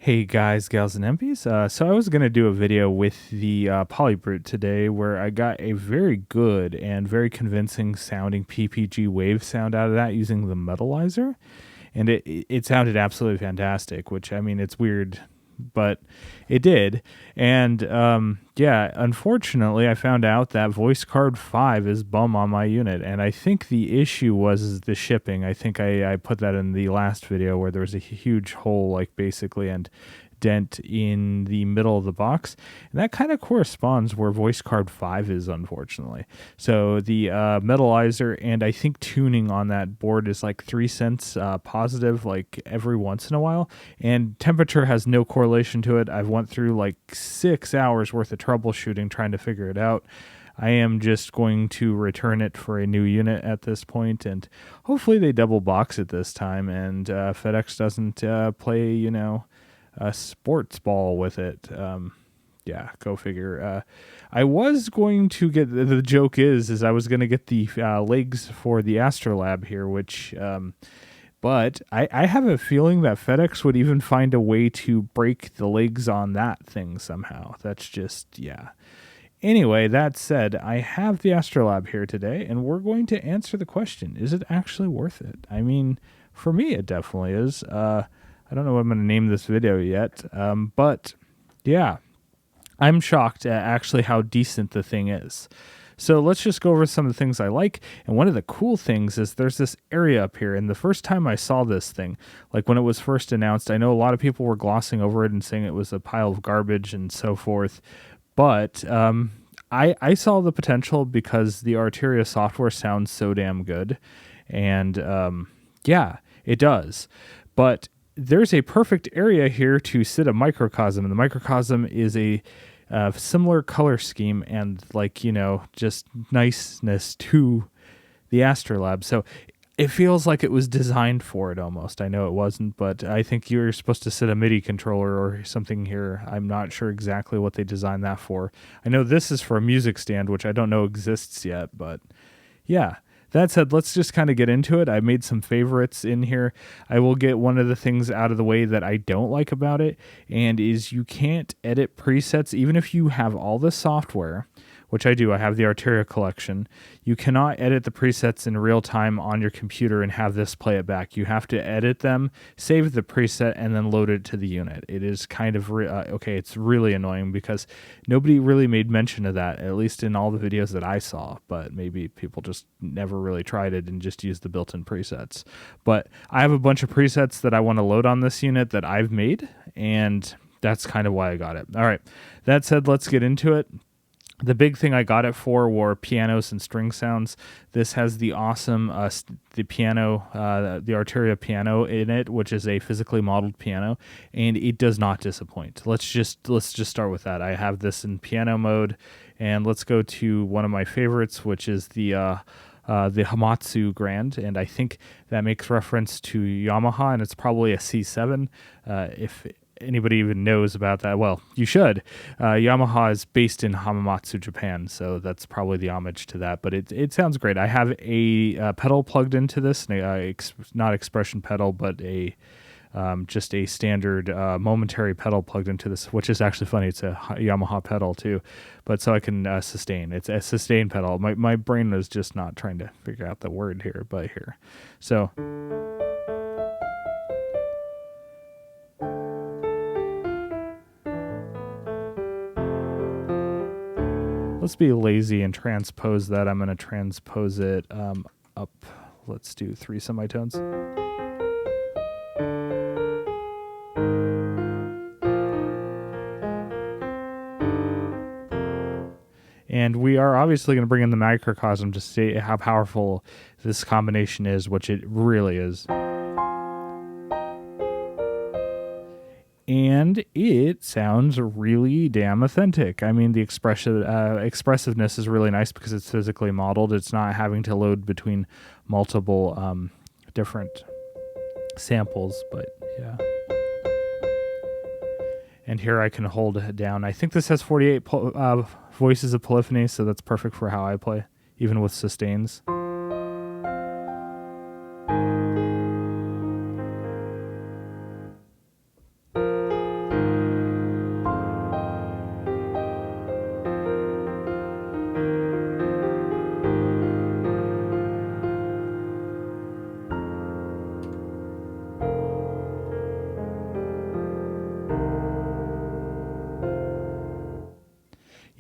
Hey guys, gals, and MPs. So I was going to do a video with the Polybrute today where I got a very good and very convincing sounding PPG wave sound out of that using the metalizer. And it sounded absolutely fantastic, which, I mean, it's weird, but it did. And yeah, unfortunately, I found out that voice card 5 is bum on my unit. And I think the issue was the shipping. I think I put that in the last video where there was a huge hole, like basically, and dent in the middle of the box, and that kind of corresponds where voice card 5 is, unfortunately. So the metalizer and I think tuning on that board is like 3 cents positive, like every once in a while, and temperature has no correlation to it. I've went through like 6 hours worth of troubleshooting trying to figure it out. I am just going to return it for a new unit at this point, and hopefully they double box it this time, and FedEx doesn't play, a sports ball with it. Yeah, go figure. I was going to get the joke is I was going to get the legs for the Astrolab here, which, but I have a feeling that FedEx would even find a way to break the legs on that thing somehow. That's just, yeah. Anyway, that said, I have the Astrolab here today, and we're going to answer the question: is it actually worth it? I mean, for me, it definitely is. I don't know what I'm going to name this video yet, but yeah, I'm shocked at actually how decent the thing is. So let's just go over some of the things I like. And one of the cool things is there's this area up here. And the first time I saw this thing, like when it was first announced, I know a lot of people were glossing over it and saying it was a pile of garbage and so forth. But I saw the potential because the Arturia software sounds so damn good. And yeah, it does. But there's a perfect area here to sit a microcosm, and the microcosm is a similar color scheme and, like, just niceness to the Astrolab. So it feels like it was designed for it almost. I know it wasn't, but I think you're supposed to sit a MIDI controller or something here. I'm not sure exactly what they designed that for. I know this is for a music stand, which I don't know exists yet, but yeah. That said, let's just kind of get into it. I made some favorites in here. I will get one of the things out of the way that I don't like about it, and is you can't edit presets even if you have all the software, which I do. I have the Arturia collection. You cannot edit the presets in real time on your computer and have this play it back. You have to edit them, save the preset, and then load it to the unit. It is kind of, okay, it's really annoying because nobody really made mention of that, at least in all the videos that I saw, but maybe people just never really tried it and just used the built-in presets. But I have a bunch of presets that I want to load on this unit that I've made, and that's kind of why I got it. All right, that said, let's get into it. The big thing I got it for were pianos and string sounds. This has the awesome the piano, the Arturia piano in it, which is a physically modeled piano, and it does not disappoint. Let's just start with that. I have this in piano mode, and let's go to one of my favorites, which is the Hamatsu Grand, and I think that makes reference to Yamaha, and it's probably a C7. If anybody even knows about that, well, you should. Yamaha is based in Hamamatsu, Japan, so that's probably the homage to that, but it sounds great. I have a pedal plugged into this, not expression pedal, but a just a standard momentary pedal plugged into this, which is actually funny. It's a Yamaha pedal too, but so I can sustain. It's a sustain pedal. My brain was just not trying to figure out the word here, but here. So let's be lazy and transpose that. I'm going to transpose it up. Let's do 3 semitones. And we are obviously going to bring in the microcosm to see how powerful this combination is, which it really is. And it sounds really damn authentic. I mean, the expressiveness is really nice because it's physically modeled. It's not having to load between multiple different samples, but yeah. And here I can hold it down. I think this has 48 voices of polyphony, so that's perfect for how I play, even with sustains.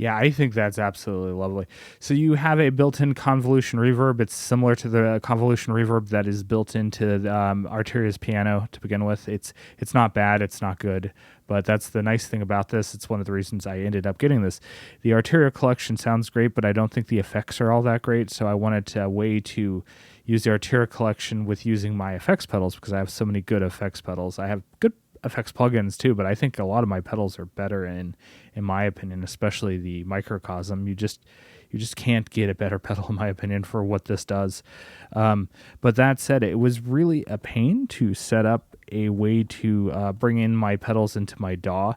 Yeah, I think that's absolutely lovely. So you have a built-in convolution reverb. It's similar to the convolution reverb that is built into Arturia's piano to begin with. It's not bad. It's not good. But that's the nice thing about this. It's one of the reasons I ended up getting this. The Arturia collection sounds great, but I don't think the effects are all that great. So I wanted a way to use the Arturia collection with using my effects pedals because I have so many good effects pedals. I have good effects plugins too, but I think a lot of my pedals are better in my opinion, especially the microcosm. You just can't get a better pedal in my opinion for what this does. But that said, it was really a pain to set up a way to bring in my pedals into my DAW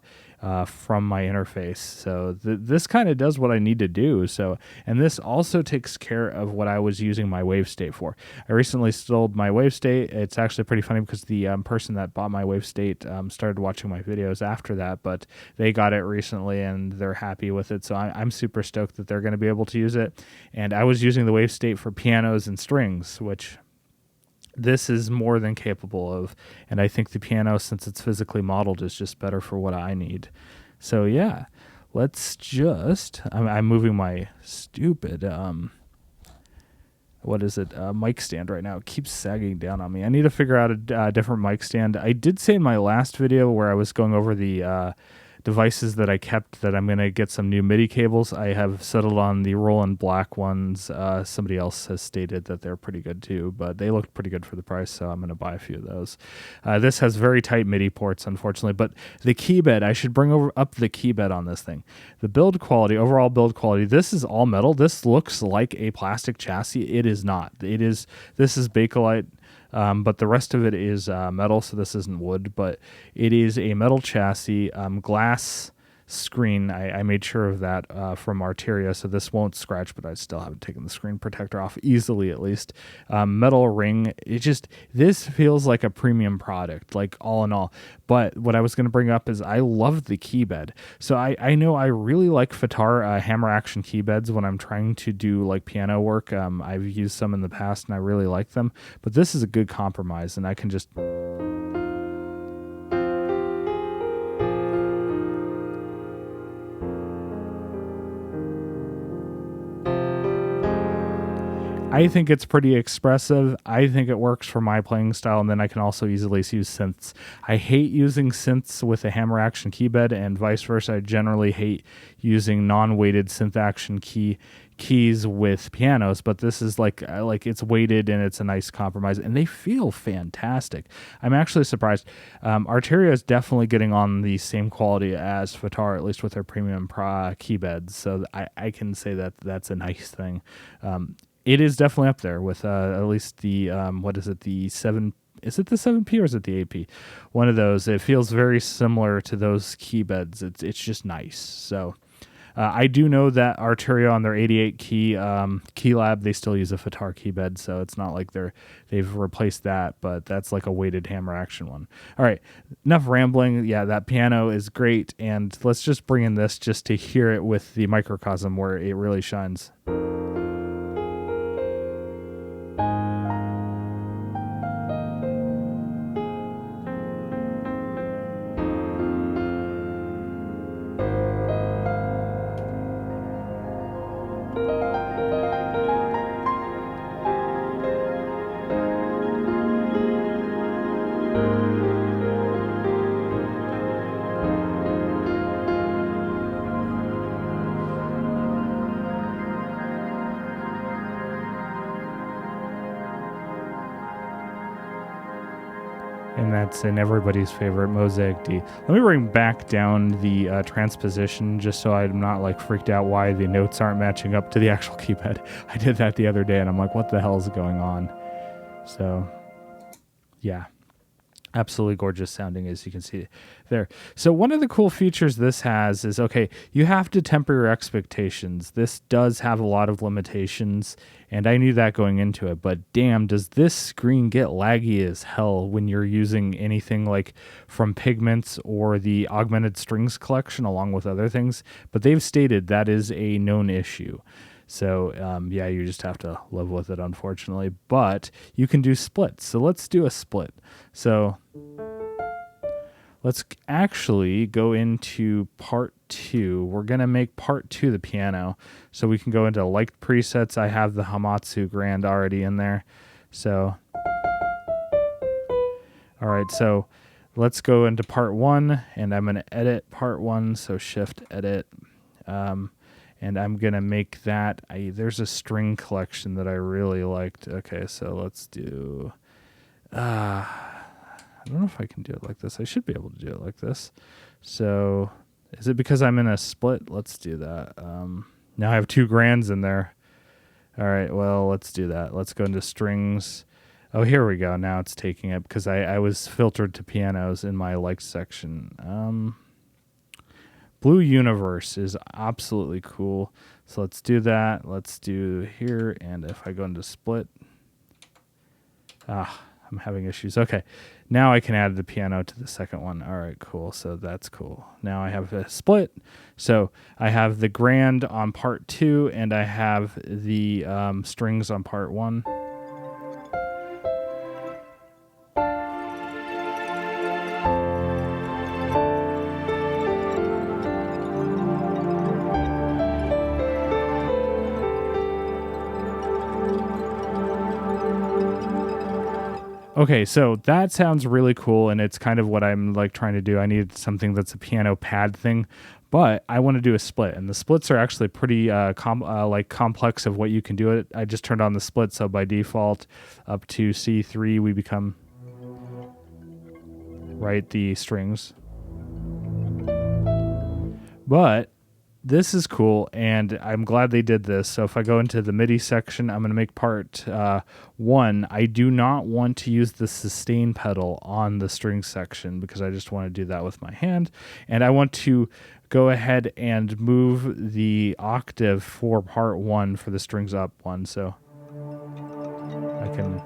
from my interface. So this kind of does what I need to do. So, and this also takes care of what I was using my wave state for. I recently sold my wave state. It's actually pretty funny because the person that bought my wave state started watching my videos after that, but they got it recently and they're happy with it. So I'm super stoked that they're going to be able to use it. And I was using the wave state for pianos and strings, which this is more than capable of, and I think the piano, since it's physically modeled, is just better for what I need. So yeah, let's just, I'm moving my stupid mic stand right now. It keeps sagging down on me. I need to figure out a different mic stand. I did say in my last video where I was going over the devices that I kept that I'm going to get some new MIDI cables. I have settled on the Roland Black ones. Somebody else has stated that they're pretty good too, but they looked pretty good for the price, so I'm going to buy a few of those. This has very tight MIDI ports, unfortunately, but the key bed, I should bring up the key bed on this thing. The build quality, overall build quality, this is all metal. This looks like a plastic chassis. It is not. This is Bakelite. But the rest of it is metal, so this isn't wood, but it is a metal chassis, glass screen. I made sure of that from Arturia, so this won't scratch, but I still haven't taken the screen protector off easily, at least. Metal ring. This feels like a premium product, like all in all. But what I was going to bring up is I love the key bed. So I know I really like Fatar hammer action key beds when I'm trying to do like piano work. I've used some in the past and I really like them, but this is a good compromise, and I can just... I think it's pretty expressive. I think it works for my playing style, and then I can also easily use synths. I hate using synths with a hammer action key bed, and vice versa. I generally hate using non-weighted synth action keys with pianos, but this is like it's weighted and it's a nice compromise, and they feel fantastic. I'm actually surprised. Arturia is definitely getting on the same quality as Fatar, at least with their premium key beds, so I can say that that's a nice thing. It is definitely up there with at least the, the 7, is it the 7P or is it the 8P? One of those. It feels very similar to those key beds. It's just nice. So I do know that Arturia on their 88 key lab, they still use a Fatar key bed, so it's not like they've replaced that, but that's like a weighted hammer action one. All right, enough rambling. Yeah, that piano is great, and let's just bring in this just to hear it with the microcosm where it really shines. And that's in everybody's favorite Mosaic D. Let me bring back down the transposition just so I'm not like freaked out why the notes aren't matching up to the actual keypad. I did that the other day and I'm like, what the hell is going on? So, yeah. Absolutely gorgeous sounding, as you can see there. So one of the cool features this has is, okay, you have to temper your expectations. This does have a lot of limitations, and I knew that going into it, but damn, does this screen get laggy as hell when you're using anything like from Pigments or the Augmented Strings collection along with other things, but they've stated that is a known issue. So, yeah, you just have to live with it, unfortunately. But you can do splits. So let's do a split. So let's actually go into part 2. We're going to make part 2 the piano. So we can go into liked presets. I have the Hamatsu Grand already in there. So, all right, so let's go into part 1, and I'm going to edit part 1. So shift edit. And I'm going to make that. There's a string collection that I really liked. Okay, so let's do. I don't know if I can do it like this. I should be able to do it like this. So is it because I'm in a split? Let's do that. Now I have 2 grands in there. All right, well, let's do that. Let's go into strings. Oh, here we go. Now it's taking it because I was filtered to pianos in my liked section. Blue Universe is absolutely cool. So let's do that. Let's do here. And if I go into split, I'm having issues. Okay. Now I can add the piano to the second one. All right, cool. So that's cool. Now I have a split. So I have the grand on part 2 and I have the strings on part 1. Okay, so that sounds really cool, and it's kind of what I'm like trying to do. I need something that's a piano pad thing, but I want to do a split, and the splits are actually pretty complex of what you can do it. I just turned on the split, so by default, up to C3, we become the strings. But this is cool, and I'm glad they did this. So if I go into the MIDI section, I'm going to make part 1. I do not want to use the sustain pedal on the string section because I just want to do that with my hand. And I want to go ahead and move the octave for part 1 for the strings up one. So I can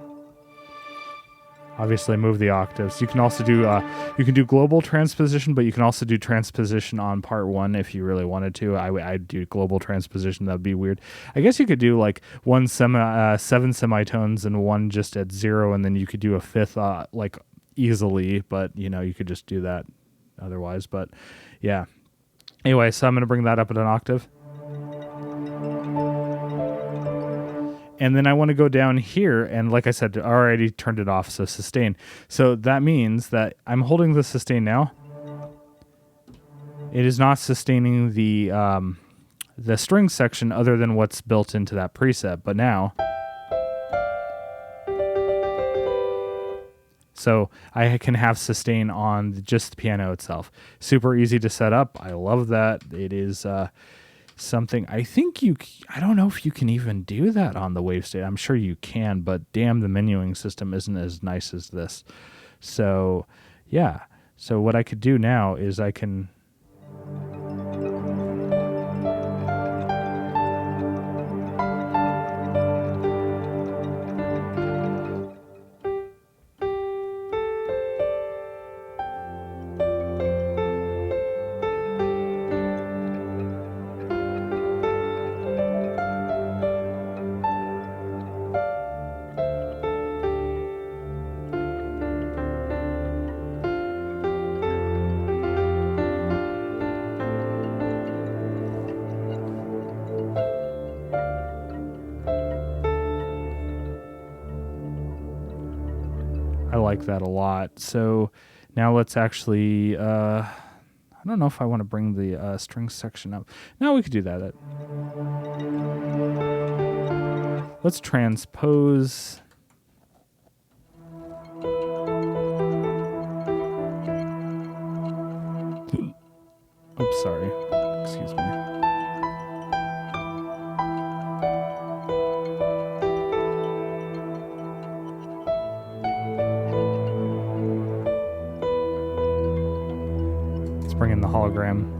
obviously move the octaves. You can also do global transposition, but you can also do transposition on part 1 if you really wanted to. I'd do global transposition. That'd be weird. I guess you could do like 7 semitones and 1 just at 0, and then you could do a 5th like easily, but you could just do that otherwise. But yeah. Anyway, so I'm going to bring that up at an octave. And then I want to go down here, and like I said, I already turned it off, so sustain. So that means that I'm holding the sustain now. It is not sustaining the string section other than what's built into that preset, but now. So I can have sustain on just the piano itself. Super easy to set up. I love that. It is something I don't know if you can even do that on the WaveState. I'm sure you can, but damn, the menuing system isn't as nice as this. So yeah, so what I could do now is I can like that a lot. So now let's actually I don't know if I want to bring the string section up. No, we could do that. Let's transpose. Oops, sorry. Excuse me. Bring in the hologram.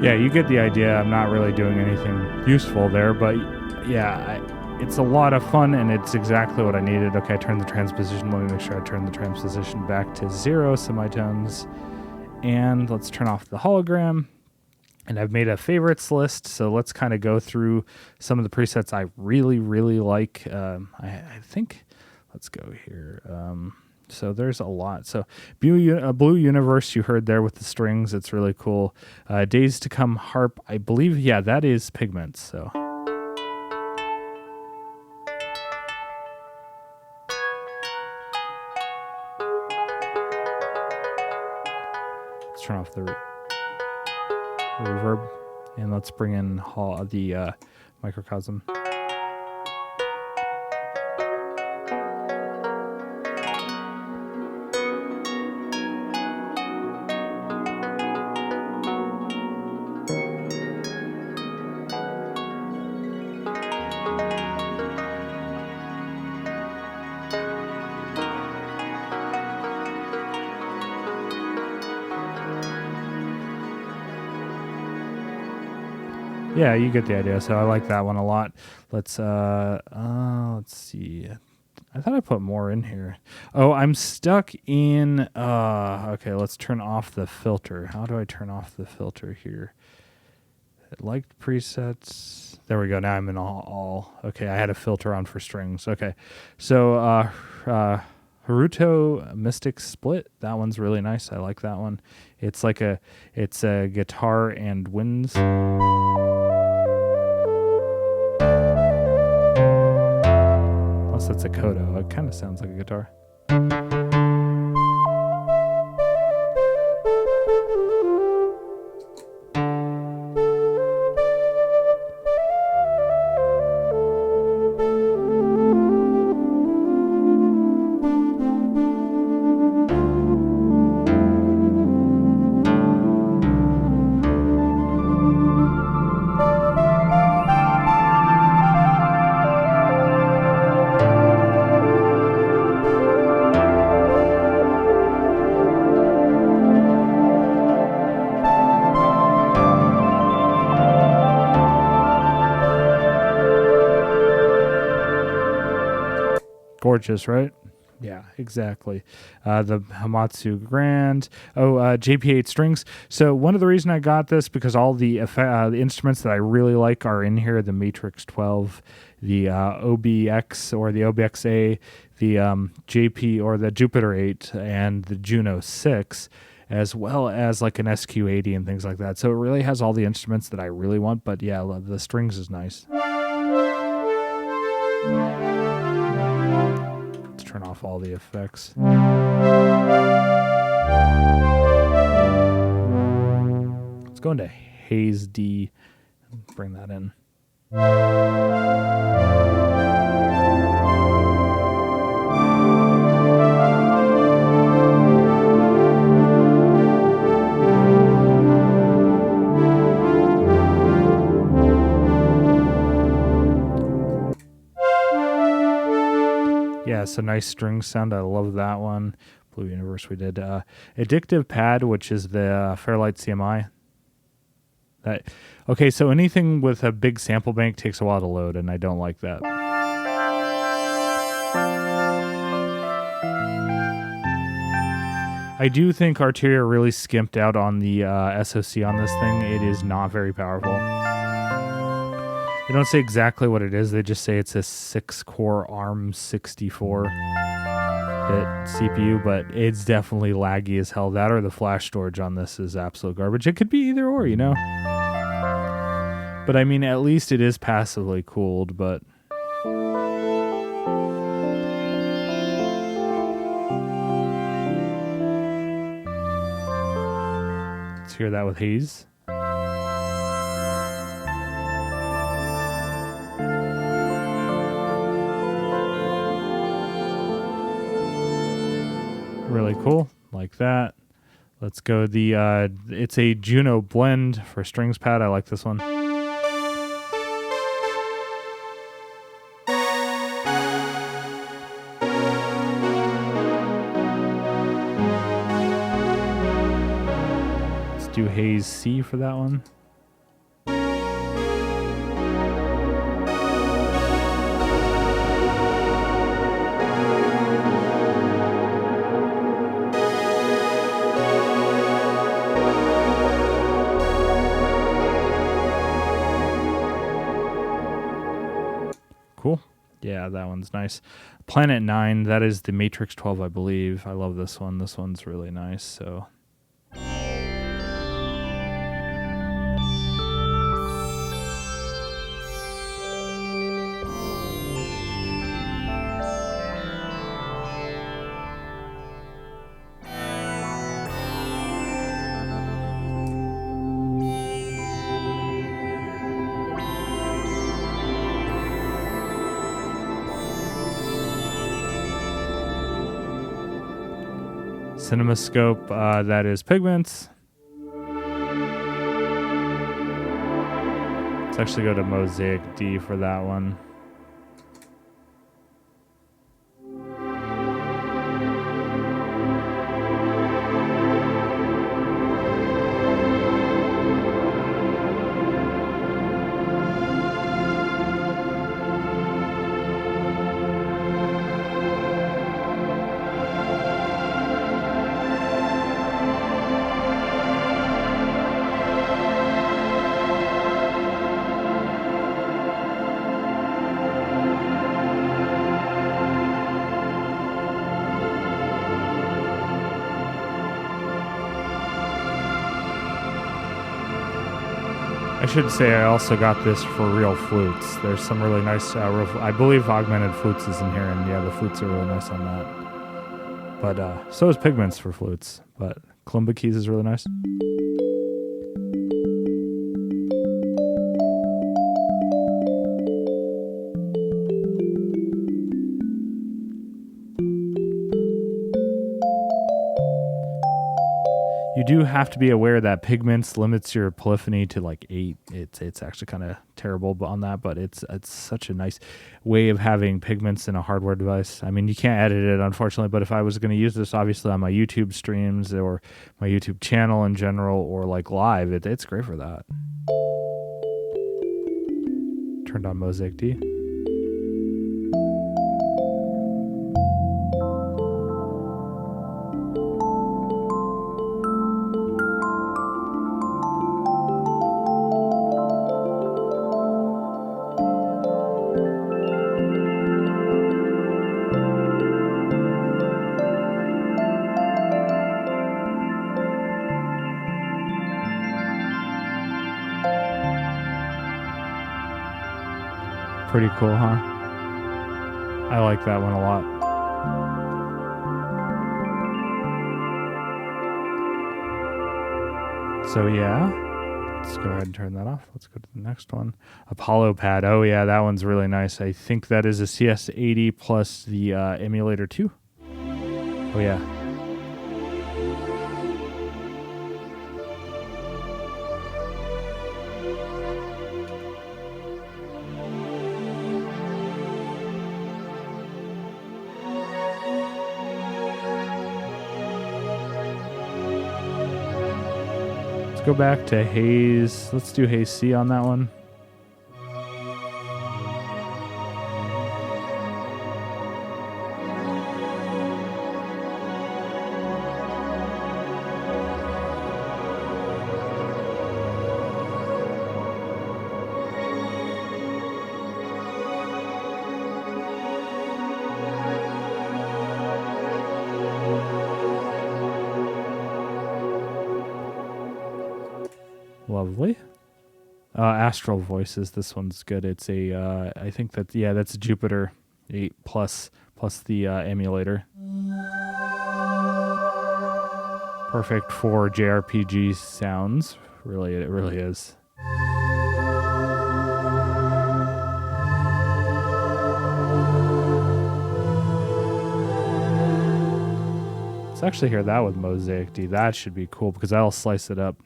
Yeah, you get the idea. I'm not really doing anything useful there, but yeah, it's a lot of fun, and it's exactly what I needed. Okay, I turned the transposition. Let me make sure I turn the transposition back to 0 semitones. And let's turn off the hologram. And I've made a favorites list, so let's kind of go through some of the presets I really, really like. I think, let's go here. So there's a lot. So Blue Universe, you heard there with the strings. It's really cool. Days to Come harp, I believe, yeah, that is Pigments. So let's turn off the reverb, and let's bring in the microcosm. Yeah, you get the idea. So I like that one a lot. Let's see. I thought I put more in here. Oh, I'm stuck in okay, let's turn off the filter. How do I turn off the filter here? Liked presets. There we go. Now I'm in all. Okay, I had a filter on for strings. Okay. So Haruto Mystic Split. That one's really nice. I like that one. It's like it's a guitar and winds. Unless that's a coda. It kind of sounds like a guitar. Gorgeous, right? Yeah, exactly. The Hamatsu Grand. Oh, JP8 strings. So one of the reasons I got this, because all the instruments that I really like are in here. The Matrix 12, the OBX or the OBXA, the JP or the Jupiter 8, and the Juno 6, as well as like an SQ80 and things like that. So it really has all the instruments that I really want. But yeah, the strings is nice. Turn off all the effects. Let's go into Haze D and bring that in. Yeah, so nice string sound. I love that one. Blue Universe we did. Addictive Pad, which is the Fairlight CMI. Okay, so anything with a big sample bank takes a while to load, and I don't like that. I do think Arturia really skimped out on the SOC on this thing. It is not very powerful. They don't say exactly what it is. They just say it's a 6-core ARM 64-bit CPU, but it's definitely laggy as hell. That or the flash storage on this is absolute garbage. It could be either or, you know? But I mean, at least it is passively cooled, but... Let's hear that with Haze. Really cool, like that. Let's go it's a Juno blend for strings pad. I like this one. Let's do Haze C for that one. Yeah, that one's nice. Planet 9, that is the Matrix 12, I believe. I love this one. This one's really nice. So CinemaScope, that is Pigments. Let's actually go to Mosaic D for that one. I should say I also got this for real flutes. There's some really nice, I believe augmented flutes is in here, and yeah, the flutes are really nice on that. But so is Pigments for flutes, but Kalimba Keys is really nice. You do have to be aware that Pigments limits your polyphony to like 8. It's actually kind of terrible on that, but it's such a nice way of having Pigments in a hardware device. I mean, you can't edit it, unfortunately, but if I was going to use this, obviously, on my YouTube streams or my YouTube channel in general or like live, it's great for that. Turned on Mosaic D. Pretty cool, huh? I like that one a lot. So yeah, let's go ahead and turn that off. Let's go to the next one. Apollo Pad. Oh yeah, that one's really nice. I think that is a CS80 plus the emulator 2. Oh yeah. Go back to Haze. Let's do Haze C on that one. Lovely. Astral Voices. This one's good. It's a, I think that, yeah, that's Jupiter 8 plus the emulator. Perfect for JRPG sounds. Really, it really is. Let's actually hear that with Mosaic D. That should be cool because that'll slice it up.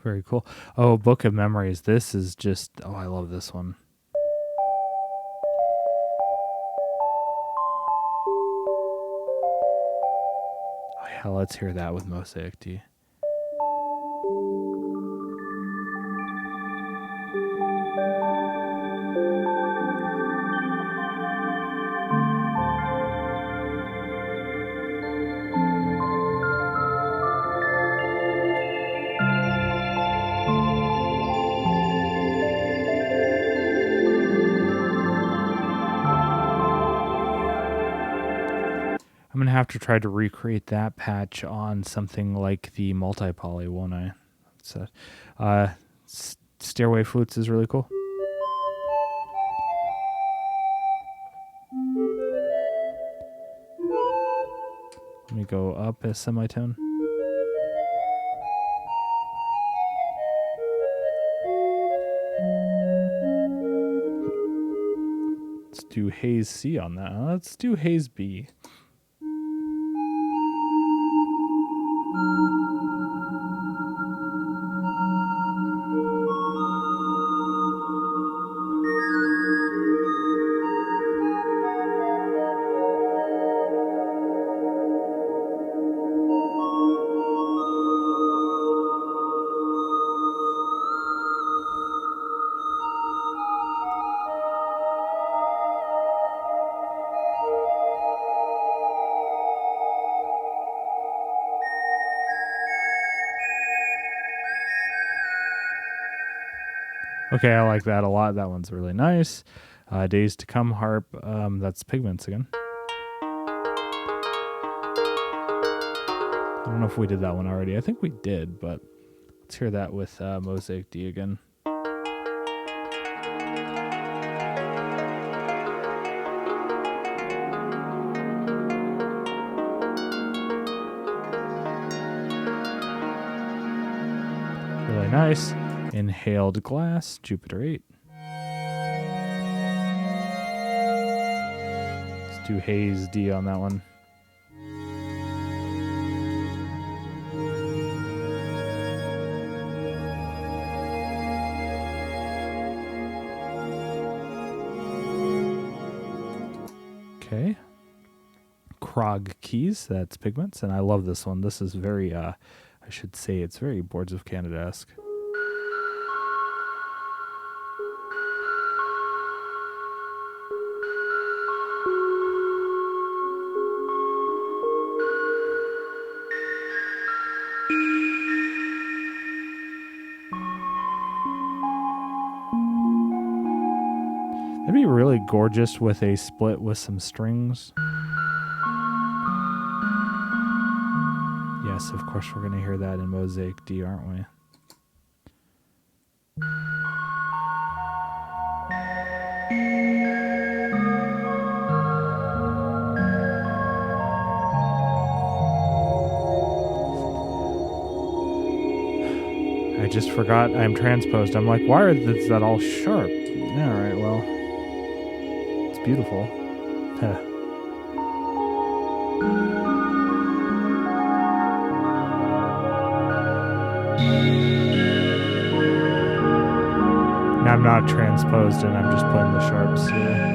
Very cool. Oh, Book of Memories. This is just, oh, I love this one. Oh, yeah, let's hear that with Mosaic D. I'm going to have to try to recreate that patch on something like the multi-poly, won't I? So, Stairway Flutes is really cool. Let me go up a semitone. Let's do Haze C on that. Let's do Haze B. Okay, I like that a lot. That one's really nice. Days to Come harp. That's Pigments again. I don't know if we did that one already. I think we did, but let's hear that with Mosaic D again. Really nice. Inhaled Glass, Jupiter 8. Let's do Haze D on that one. Okay. Krog Keys, that's Pigments, and I love this one. This is very, I should say it's very Boards of Canada-esque. That'd be really gorgeous with a split with some strings. Yes, of course we're going to hear that in Mosaic D, aren't we? I just forgot I'm transposed. I'm like, why is that all sharp? Yeah, all right, well, it's beautiful. Now I'm not transposed and I'm just playing the sharps here.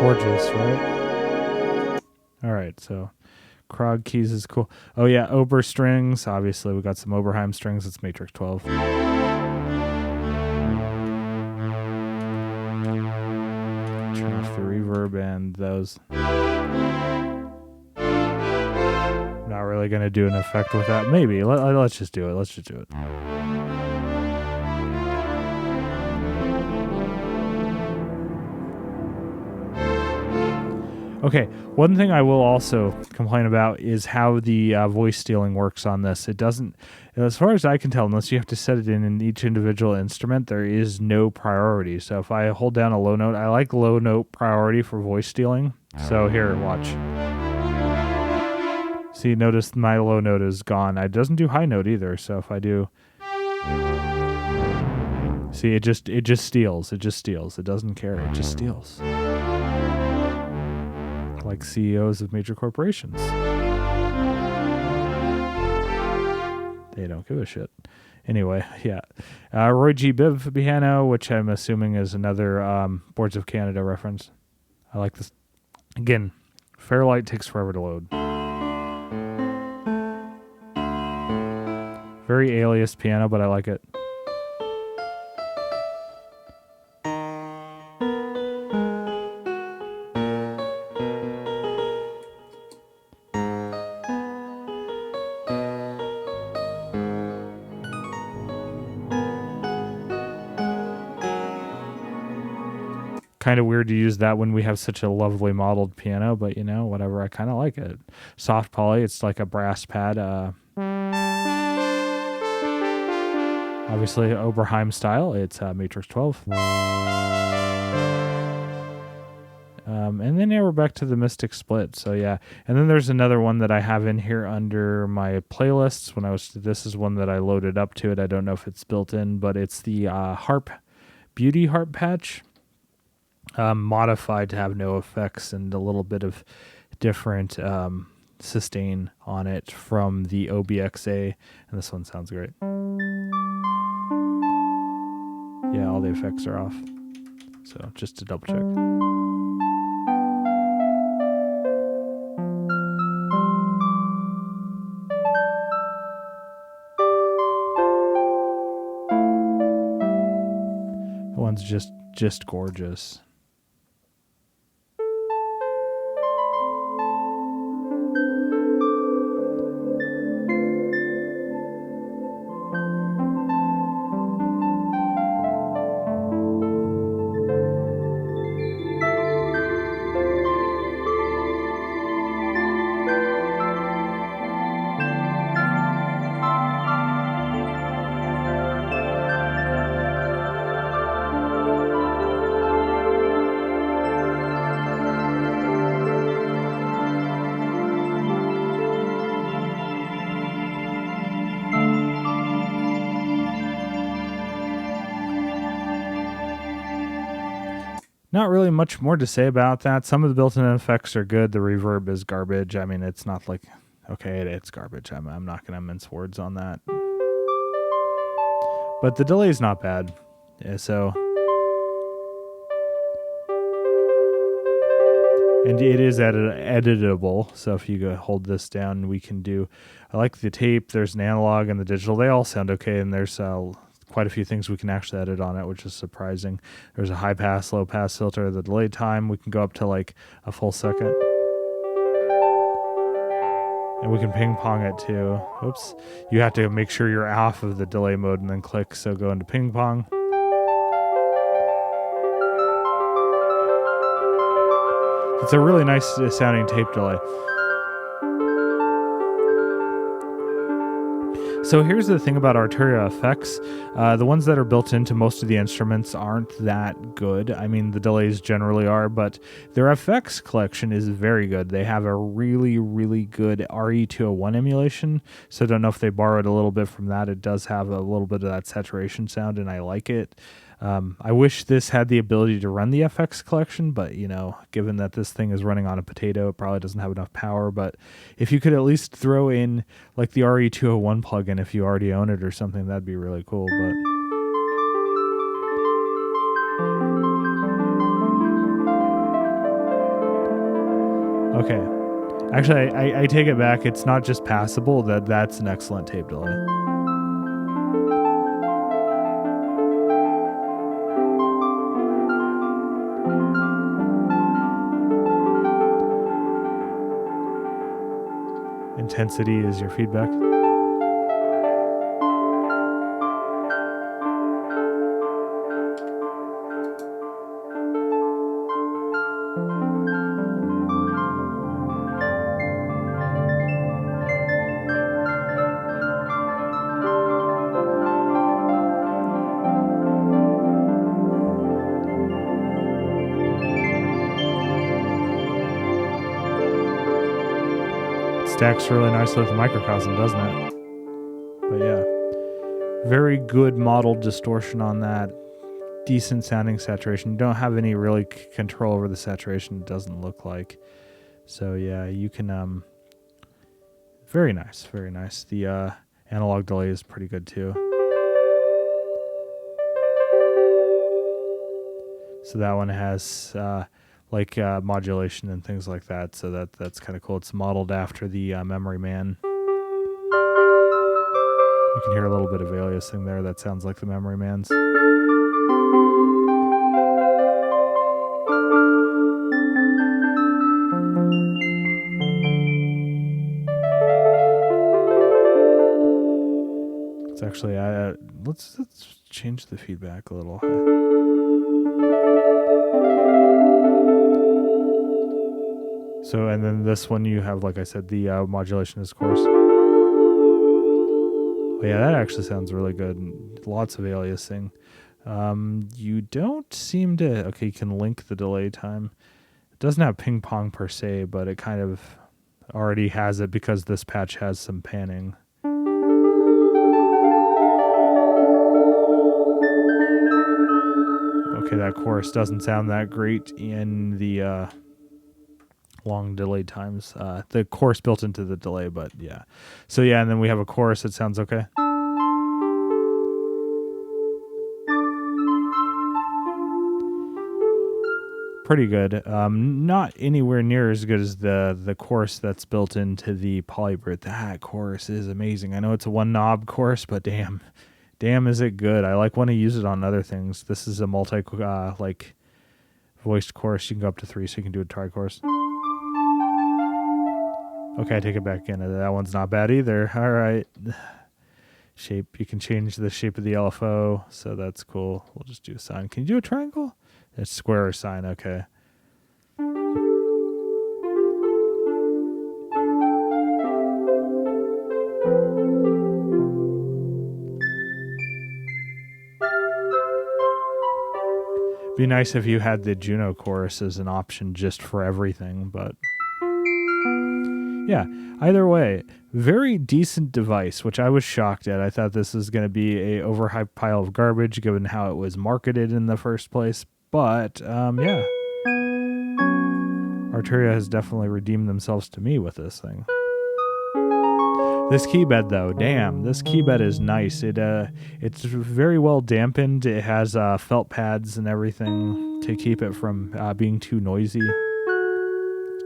Gorgeous, right? All right, so Krog Keys is cool. Oh yeah, Ober strings. Obviously, we got some Oberheim strings. It's Matrix 12. Turn off the reverb and those. Not really gonna do an effect with that. Maybe. Let's just do it. Let's just do it. Okay, one thing I will also complain about is how the voice stealing works on this. It doesn't, as far as I can tell, unless you have to set it in each individual instrument, there is no priority. So if I hold down a low note, I like low note priority for voice stealing. So here, watch. See, notice my low note is gone. It doesn't do high note either. So if I do... See, it just steals. It just steals. It doesn't care. It just steals. Like CEOs of major corporations. They don't give a shit. Anyway, yeah. Roy G. Biv piano, which I'm assuming is another Boards of Canada reference. I like this. Again, Fairlight takes forever to load. Very alias piano, but I like it. Kind of weird to use that when we have such a lovely modeled piano, but you know, whatever. I kind of like it. Soft poly. It's like a brass pad. Obviously, Oberheim style. It's Matrix 12. And then yeah, we're back to the Mystic Split. So yeah, and then there's another one that I have in here under my playlists. This is one that I loaded up to it. I don't know if it's built in, but it's the harp, Beauty harp patch. Modified to have no effects and a little bit of different sustain on it from the OBXA, and this one sounds great. Yeah, all the effects are off, so just to double check. That one's just gorgeous. Not really much more to say about that. Some of the built-in effects are good. The reverb is garbage. I mean, it's not like, okay, it's garbage. I'm not going to mince words on that. But the delay is not bad. Yeah, so, and it is editable. So if you go hold this down, we can do. I like the tape. There's an analog and the digital. They all sound okay, and there's quite a few things we can actually edit on it, which is surprising. There's a high pass, low pass filter. The delay time, we can go up to like a full second. And we can ping pong it too. Oops. You have to make sure you're off of the delay mode and then click. So go into ping pong. It's a really nice sounding tape delay. So here's the thing about Arturia effects. The ones that are built into most of the instruments aren't that good. I mean, the delays generally are, but their effects collection is very good. They have a really, really good RE201 emulation. So I don't know if they borrowed a little bit from that. It does have a little bit of that saturation sound, and I like it. I wish this had the ability to run the FX collection, but you know, given that this thing is running on a potato, it probably doesn't have enough power. But if you could at least throw in like the RE201 plugin if you already own it or something, that'd be really cool. But okay, actually, I take it back. It's not just passable. That's an excellent tape delay. Intensity is your feedback. Stacks really nicely with the microcosm, doesn't it? But yeah, very good modeled distortion on that. decent sounding saturation. You don't have any really control over the saturation, it doesn't look like. So yeah, you can very nice, very nice. The analog delay is pretty good too. So that one has modulation and things like that. So that's kind of cool. It's modeled after the Memory Man. You can hear a little bit of aliasing there. That sounds like the Memory Man's. It's actually let's change the feedback a little. So, and then this one you have, like I said, the modulation is coarse. Oh yeah, that actually sounds really good. Lots of aliasing. You don't seem to... Okay, you can link the delay time. It doesn't have ping pong per se, but it kind of already has it because this patch has some panning. Okay, that chorus doesn't sound that great in the long delay times. The chorus built into the delay, but yeah. So yeah, and then we have a chorus that sounds okay. Pretty good. Not anywhere near as good as the chorus that's built into the Polybrute. That chorus is amazing. I know it's a one knob chorus, but damn is it good. I want to use it on other things. This is a multi voiced chorus. You can go up to 3, so you can do a tri-chorus. Okay, I take it back in. That one's not bad either. All right. Shape. You can change the shape of the LFO, so that's cool. We'll just do a sine. Can you do a triangle? It's square or sine. Okay. Be nice if you had the Juno chorus as an option just for everything, but yeah, either way, very decent device, which I was shocked at. I thought this was going to be a overhyped pile of garbage given how it was marketed in the first place, but yeah. Arturia has definitely redeemed themselves to me with this thing. This keybed though, damn, this keybed is nice. It's very well dampened. It has felt pads and everything to keep it from being too noisy.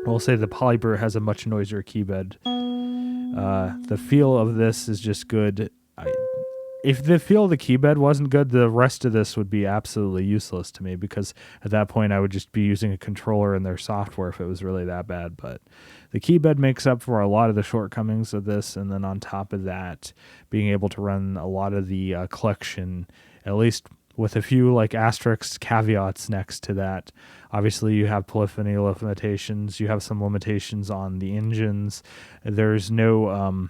We'll say the Polybrute has a much noisier keybed. The feel of this is just good. If the feel of the keybed wasn't good, the rest of this would be absolutely useless to me, because at that point I would just be using a controller in their software if it was really that bad. But the keybed makes up for a lot of the shortcomings of this, and then on top of that, being able to run a lot of the collection, at least with a few asterisk caveats next to that. Obviously, you have polyphony limitations. You have some limitations on the engines. There's no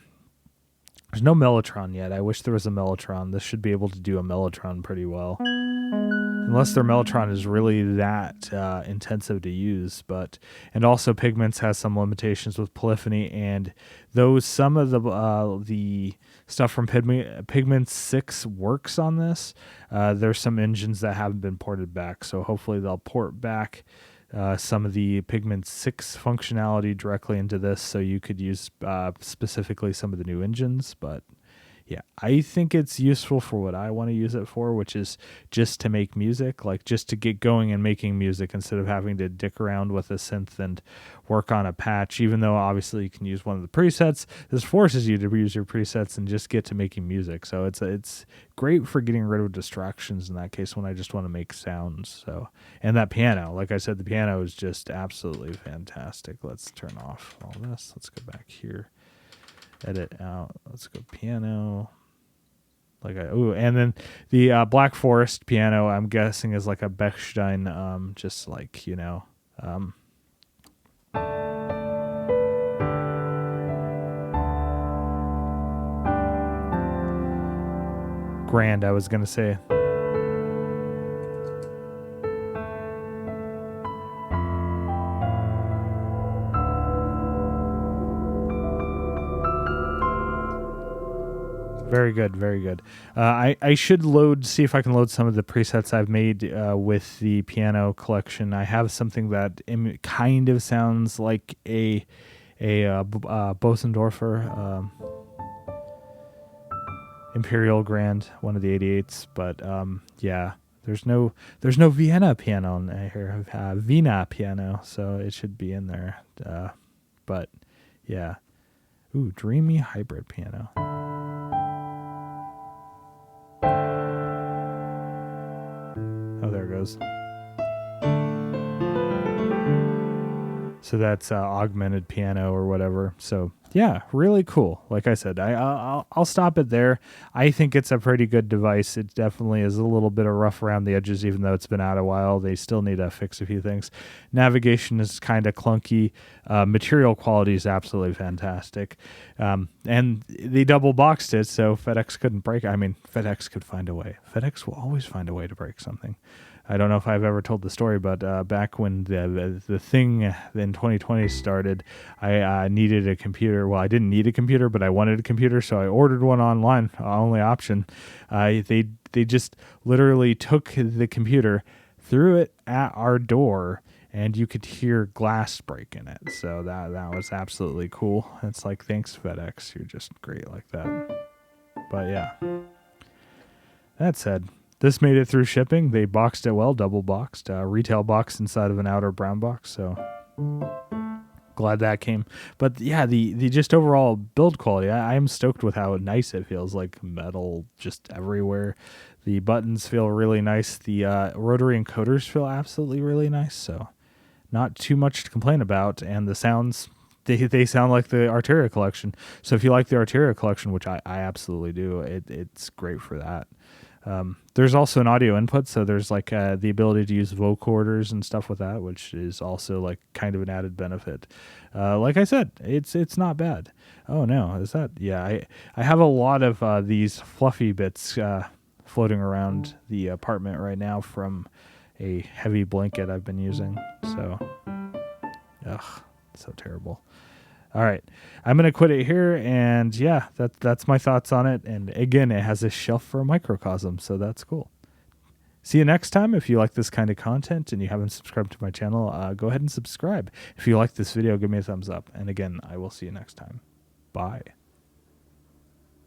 Mellotron yet. I wish there was a Mellotron. This should be able to do a Mellotron pretty well. Unless their Mellotron is really that intensive to use. And also Pigments has some limitations with polyphony, and some of the stuff from Pigments 6 works on this. There's some engines that haven't been ported back, so hopefully they'll port back some of the Pigment 6 functionality directly into this, so you could use specifically some of the new engines. But yeah, I think it's useful for what I want to use it for, which is just to make music, just to get going and making music instead of having to dick around with a synth and work on a patch. Even though obviously you can use one of the presets, this forces you to use your presets and just get to making music. So it's great for getting rid of distractions in that case when I just want to make sounds. So, and that piano, like I said, the piano is just absolutely fantastic. Let's turn off all this. Let's go back here. Edit out. Let's go piano. And then the Black Forest piano, I'm guessing, is like a Bechstein, grand, I was gonna say. Very good, very good. I should see if I can load some of the presets I've made with the piano collection. I have something that kind of sounds like a Bosendorfer Imperial Grand, one of the 88s, but yeah, there's no Vienna piano in here, Vina piano, so it should be in there. But yeah, ooh, dreamy hybrid piano. Oh, there it goes. So that's augmented piano or whatever. So yeah, really cool. Like I said, I'll stop it there. I think it's a pretty good device. It definitely is a little bit of rough around the edges, even though it's been out a while. They still need to fix a few things. Navigation is kind of clunky. Material quality is absolutely fantastic. And they double boxed it, so FedEx couldn't break it. I mean, FedEx could find a way. FedEx will always find a way to break something. I don't know if I've ever told the story, but back when the thing in 2020 started, I needed a computer. Well, I didn't need a computer, but I wanted a computer, so I ordered one online, only option. They just literally took the computer, threw it at our door, and you could hear glass break in it. So that was absolutely cool. It's like, thanks, FedEx. You're just great like that. But yeah, that said, this made it through shipping. They boxed it well, double boxed, retail box inside of an outer brown box. So glad that came. But yeah, the just overall build quality, I am stoked with how nice it feels. Like metal just everywhere. The buttons feel really nice. The rotary encoders feel absolutely really nice. So not too much to complain about. And the sounds, they sound like the Arturia collection. So if you like the Arturia collection, which I absolutely do, it's great for that. There's also an audio input, so there's like the ability to use vocorders and stuff with that, which is also like kind of an added benefit. Like I said, it's not bad. Oh no, is that? Yeah, I have a lot of these fluffy bits floating around the apartment right now from a heavy blanket I've been using. So, ugh, so terrible. All right, I'm going to quit it here, and yeah, that's my thoughts on it. And again, it has a shelf for a microcosm, so that's cool. See you next time. If you like this kind of content and you haven't subscribed to my channel, go ahead and subscribe. If you like this video, give me a thumbs up. And again, I will see you next time. Bye.